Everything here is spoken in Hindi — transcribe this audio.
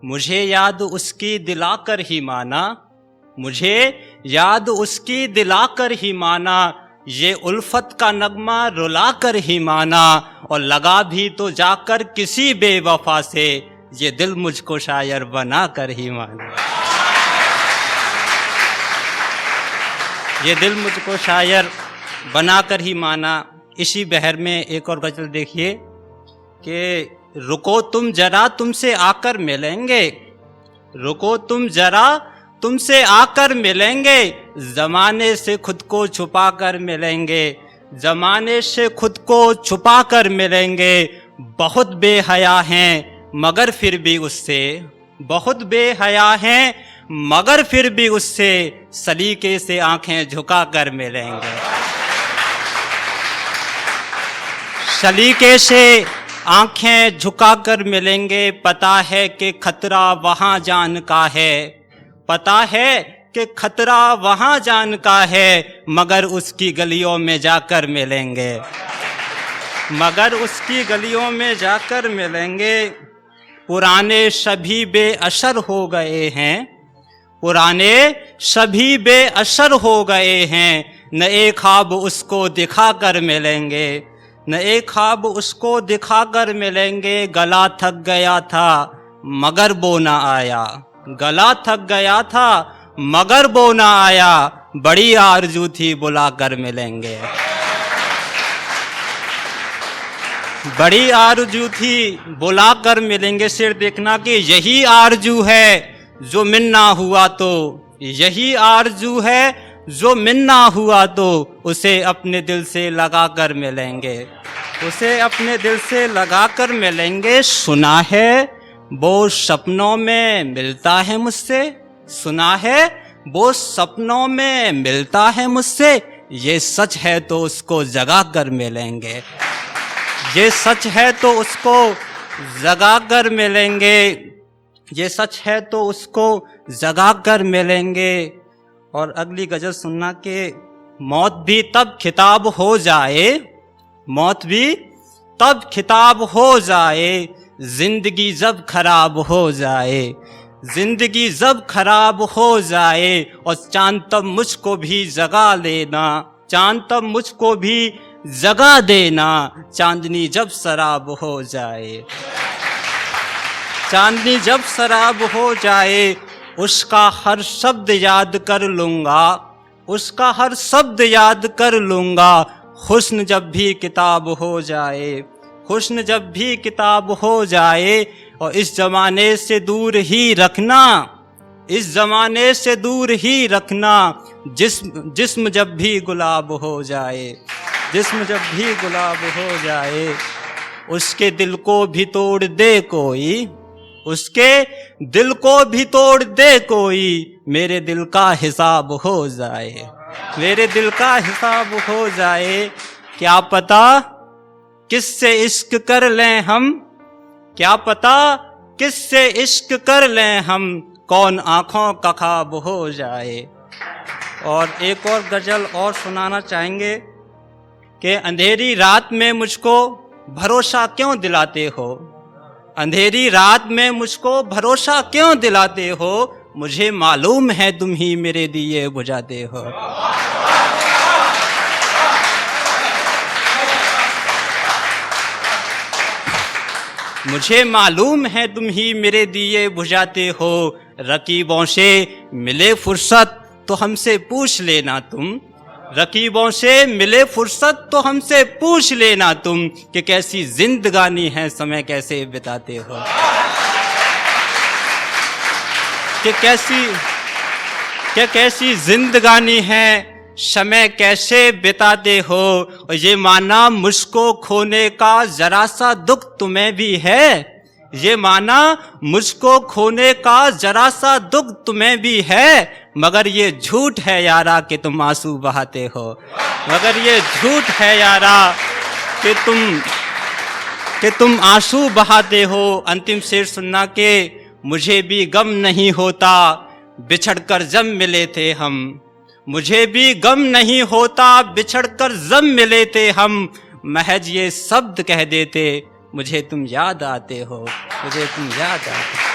मुझे याद उसकी दिलाकर ही माना, मुझे याद उसकी दिलाकर ही माना, ये उल्फत का नगमा रुलाकर ही माना, और लगा भी तो जाकर किसी बेवफा से, ये दिल मुझको शायर बना कर ही माना। ये दिल मुझको शायर बना कर ही माना। इसी बहर में एक और गज़ल देखिए कि रुको तुम जरा तुमसे आकर मिलेंगे, रुको तुम जरा तुमसे आकर मिलेंगे, ज़माने से खुद को छुपा कर मिलेंगे, ज़माने से खुद को छुपा कर मिलेंगे। बहुत बेहया हैं मगर फिर भी उससे, बहुत बेहया हैं मगर फिर भी उससे, सलीके से आंखें झुका कर मिलेंगे, सलीके से आंखें झुका कर मिलेंगे। पता है कि खतरा वहाँ जान का है, पता है कि खतरा वहाँ जान का है, मगर उसकी गलियों में जाकर मिलेंगे, मगर उसकी गलियों में जाकर मिलेंगे। पुराने सभी बेअसर हो गए हैं, पुराने सभी बेअसर हो गए हैं, नए ख्वाब उसको दिखा कर मिलेंगे, नए ख्वाब उसको दिखा कर मिलेंगे। गला थक गया था मगर वो ना आया, गला थक गया था मगर वो ना आया, बड़ी आरज़ू थी बुला कर मिलेंगे, बड़ी आरज़ू थी बुला कर मिलेंगे। सिर देखना कि यही आरज़ू है जो मिलना हुआ तो, यही आरज़ू है जो मिलना हुआ तो, उसे अपने दिल से लगा कर मिलेंगे, उसे अपने दिल से लगा कर मिलेंगे। सुना है वो सपनों में मिलता है मुझसे, सुना है वो सपनों में मिलता है मुझसे, ये सच है तो उसको जगा कर मिलेंगे, ये सच है तो उसको जगा कर मिलेंगे, ये सच है तो उसको जगा कर मिलेंगे। और अगली गज़ल सुनना कि मौत भी तब खिताब हो जाए, मौत भी तब खिताब हो जाए, जिंदगी जब खराब हो जाए, जिंदगी जब खराब हो जाए, और चांद तब मुझको भी जगा लेना, चांद तब मुझको भी जगा देना, चांदनी जब शराब हो जाए, चांदनी जब शराब हो जाए, उसका हर शब्द याद कर लूँगा, उसका हर शब्द याद कर लूँगा, हुस्न जब भी किताब हो जाए, हुस्न जब भी किताब हो जाए। और इस ज़माने से दूर ही रखना, इस ज़माने से दूर ही रखना, जिस्म जब भी गुलाब हो जाए, जिस्म जब भी गुलाब हो जाए, उसके दिल को भी तोड़ दे कोई, उसके दिल को भी तोड़ दे कोई, मेरे दिल का हिसाब हो जाए, मेरे दिल का हिसाब हो जाए। क्या पता किससे इश्क कर लें हम, क्या पता किससे इश्क कर लें हम, कौन आँखों का ख्वाब हो जाए। और एक और गज़ल और सुनाना चाहेंगे कि अंधेरी रात में मुझको भरोसा क्यों दिलाते हो, अंधेरी रात में मुझको भरोसा क्यों दिलाते हो, मुझे मालूम है तुम ही मेरे दिए बुझाते हो। मुझे मालूम है तुम ही मेरे दिए बुझाते हो, रकीबों से मिले फुर्सत तो हमसे पूछ लेना तुम, रकीबों से मिले फुर्सत तो हमसे पूछ लेना तुम, कि कैसी जिंदगानी है समय कैसे बिताते हो, कि कैसी जिंदगानी है समय कैसे बिताते हो। और ये माना मुझको खोने का जरा सा दुख तुम्हें भी है, ये माना मुझको खोने का जरा सा दुख तुम्हें भी है, मगर ये झूठ है यारा कि तुम आंसू बहाते हो, मगर ये झूठ है यारा कि तुम आंसू बहाते हो। अंतिम शेर सुनना के मुझे भी गम नहीं होता बिछड़कर जब मिले थे हम, मुझे भी गम नहीं होता बिछड़कर जब मिले थे हम, महज ये शब्द कह देते मुझे तुम याद आते हो, मुझे तुम याद आते हो।